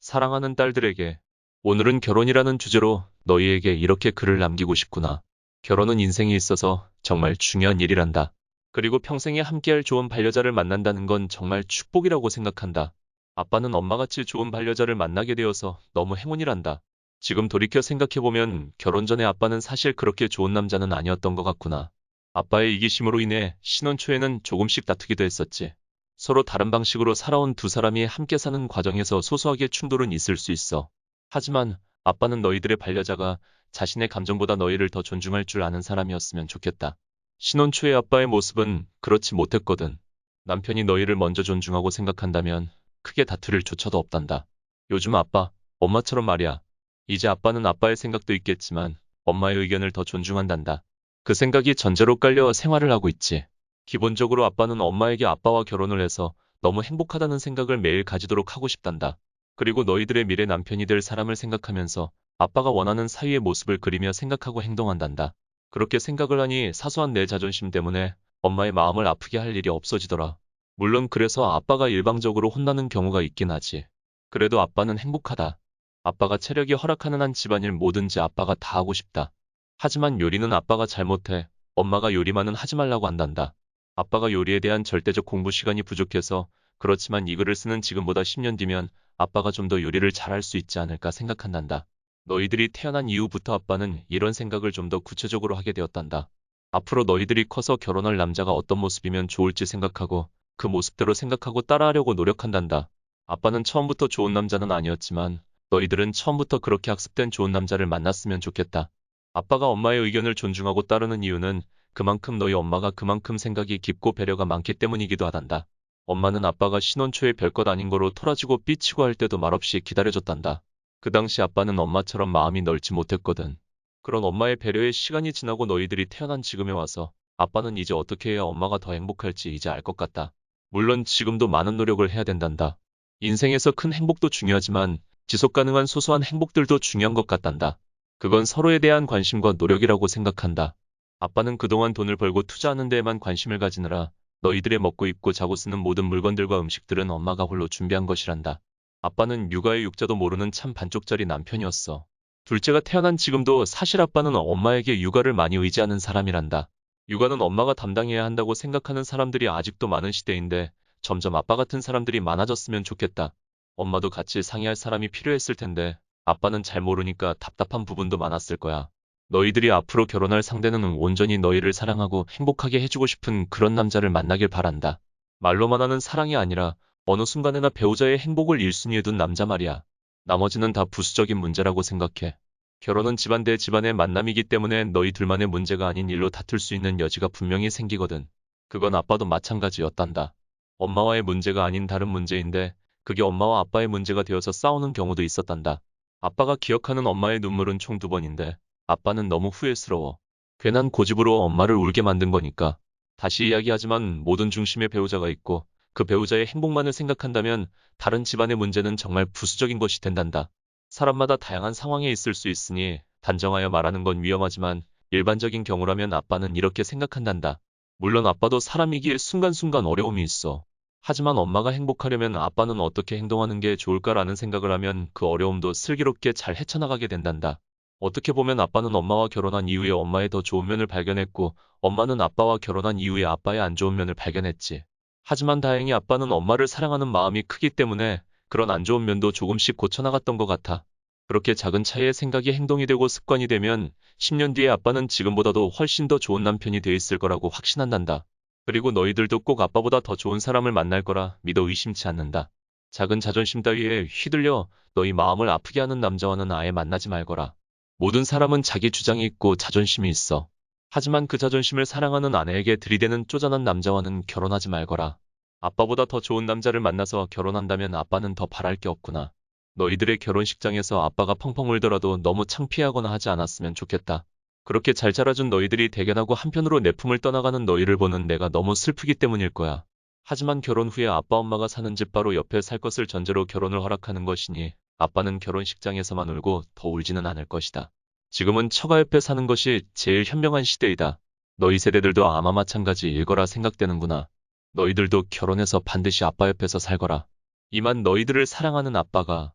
사랑하는 딸들에게 오늘은 결혼이라는 주제로 너희에게 이렇게 글을 남기고 싶구나. 결혼은 인생에 있어서 정말 중요한 일이란다. 그리고 평생에 함께할 좋은 반려자를 만난다는 건 정말 축복이라고 생각한다. 아빠는 엄마같이 좋은 반려자를 만나게 되어서 너무 행운이란다. 지금 돌이켜 생각해보면 결혼 전에 아빠는 사실 그렇게 좋은 남자는 아니었던 것 같구나. 아빠의 이기심으로 인해 신혼 초에는 조금씩 다투기도 했었지. 서로 다른 방식으로 살아온 두 사람이 함께 사는 과정에서 소소하게 충돌은 있을 수 있어. 하지만 아빠는 너희들의 반려자가 자신의 감정보다 너희를 더 존중할 줄 아는 사람이었으면 좋겠다. 신혼 초의 아빠의 모습은 그렇지 못했거든. 남편이 너희를 먼저 존중하고 생각한다면 크게 다툴 일조차도 없단다. 요즘 아빠, 엄마처럼 말이야. 이제 아빠는 아빠의 생각도 있겠지만 엄마의 의견을 더 존중한단다. 그 생각이 전제로 깔려 생활을 하고 있지. 기본적으로 아빠는 엄마에게 아빠와 결혼을 해서 너무 행복하다는 생각을 매일 가지도록 하고 싶단다. 그리고 너희들의 미래 남편이 될 사람을 생각하면서 아빠가 원하는 사위의 모습을 그리며 생각하고 행동한단다. 그렇게 생각을 하니 사소한 내 자존심 때문에 엄마의 마음을 아프게 할 일이 없어지더라. 물론 그래서 아빠가 일방적으로 혼나는 경우가 있긴 하지. 그래도 아빠는 행복하다. 아빠가 체력이 허락하는 한 집안일 뭐든지 아빠가 다 하고 싶다. 하지만 요리는 아빠가 잘못해 엄마가 요리만은 하지 말라고 한단다. 아빠가 요리에 대한 절대적 공부 시간이 부족해서 그렇지만 이 글을 쓰는 지금보다 10년 뒤면 아빠가 좀 더 요리를 잘할 수 있지 않을까 생각한단다. 너희들이 태어난 이후부터 아빠는 이런 생각을 좀 더 구체적으로 하게 되었단다. 앞으로 너희들이 커서 결혼할 남자가 어떤 모습이면 좋을지 생각하고 그 모습대로 생각하고 따라하려고 노력한단다. 아빠는 처음부터 좋은 남자는 아니었지만 너희들은 처음부터 그렇게 학습된 좋은 남자를 만났으면 좋겠다. 아빠가 엄마의 의견을 존중하고 따르는 이유는 그만큼 너희 엄마가 그만큼 생각이 깊고 배려가 많기 때문이기도 하단다. 엄마는 아빠가 신혼 초에 별것 아닌 거로 토라지고 삐치고 할 때도 말없이 기다려줬단다. 그 당시 아빠는 엄마처럼 마음이 넓지 못했거든. 그런 엄마의 배려에 시간이 지나고 너희들이 태어난 지금에 와서 아빠는 이제 어떻게 해야 엄마가 더 행복할지 이제 알 것 같다. 물론 지금도 많은 노력을 해야 된단다. 인생에서 큰 행복도 중요하지만 지속 가능한 소소한 행복들도 중요한 것 같단다. 그건 서로에 대한 관심과 노력이라고 생각한다. 아빠는 그동안 돈을 벌고 투자하는 데에만 관심을 가지느라 너희들의 먹고 입고 자고 쓰는 모든 물건들과 음식들은 엄마가 홀로 준비한 것이란다. 아빠는 육아의 육자도 모르는 참 반쪽짜리 남편이었어. 둘째가 태어난 지금도 사실 아빠는 엄마에게 육아를 많이 의지하는 사람이란다. 육아는 엄마가 담당해야 한다고 생각하는 사람들이 아직도 많은 시대인데 점점 아빠 같은 사람들이 많아졌으면 좋겠다. 엄마도 같이 상의할 사람이 필요했을 텐데 아빠는 잘 모르니까 답답한 부분도 많았을 거야. 너희들이 앞으로 결혼할 상대는 온전히 너희를 사랑하고 행복하게 해주고 싶은 그런 남자를 만나길 바란다. 말로만 하는 사랑이 아니라 어느 순간에나 배우자의 행복을 1순위에 둔 남자 말이야. 나머지는 다 부수적인 문제라고 생각해. 결혼은 집안 대 집안의 만남이기 때문에 너희 둘만의 문제가 아닌 일로 다툴 수 있는 여지가 분명히 생기거든. 그건 아빠도 마찬가지였단다. 엄마와의 문제가 아닌 다른 문제인데 그게 엄마와 아빠의 문제가 되어서 싸우는 경우도 있었단다. 아빠가 기억하는 엄마의 눈물은 총 2번인데 아빠는 너무 후회스러워. 괜한 고집으로 엄마를 울게 만든 거니까. 다시 이야기하지만 모든 중심에 배우자가 있고 그 배우자의 행복만을 생각한다면 다른 집안의 문제는 정말 부수적인 것이 된단다. 사람마다 다양한 상황에 있을 수 있으니 단정하여 말하는 건 위험하지만 일반적인 경우라면 아빠는 이렇게 생각한단다. 물론 아빠도 사람이기에 순간순간 어려움이 있어. 하지만 엄마가 행복하려면 아빠는 어떻게 행동하는 게 좋을까라는 생각을 하면 그 어려움도 슬기롭게 잘 헤쳐나가게 된단다. 어떻게 보면 아빠는 엄마와 결혼한 이후에 엄마의 더 좋은 면을 발견했고 엄마는 아빠와 결혼한 이후에 아빠의 안 좋은 면을 발견했지. 하지만 다행히 아빠는 엄마를 사랑하는 마음이 크기 때문에 그런 안 좋은 면도 조금씩 고쳐나갔던 것 같아. 그렇게 작은 차이의 생각이 행동이 되고 습관이 되면 10년 뒤에 아빠는 지금보다도 훨씬 더 좋은 남편이 돼 있을 거라고 확신한단다. 그리고 너희들도 꼭 아빠보다 더 좋은 사람을 만날 거라 믿어 의심치 않는다. 작은 자존심 따위에 휘둘려 너희 마음을 아프게 하는 남자와는 아예 만나지 말거라. 모든 사람은 자기 주장이 있고 자존심이 있어. 하지만 그 자존심을 사랑하는 아내에게 들이대는 쪼잔한 남자와는 결혼하지 말거라. 아빠보다 더 좋은 남자를 만나서 결혼한다면 아빠는 더 바랄 게 없구나. 너희들의 결혼식장에서 아빠가 펑펑 울더라도 너무 창피하거나 하지 않았으면 좋겠다. 그렇게 잘 자라준 너희들이 대견하고 한편으로 내 품을 떠나가는 너희를 보는 내가 너무 슬프기 때문일 거야. 하지만 결혼 후에 아빠 엄마가 사는 집 바로 옆에 살 것을 전제로 결혼을 허락하는 것이니 아빠는 결혼식장에서만 울고 더 울지는 않을 것이다. 지금은 처가 옆에 사는 것이 제일 현명한 시대이다. 너희 세대들도 아마 마찬가지일 거라 생각되는구나. 너희들도 결혼해서 반드시 아빠 옆에서 살거라. 이만 너희들을 사랑하는 아빠가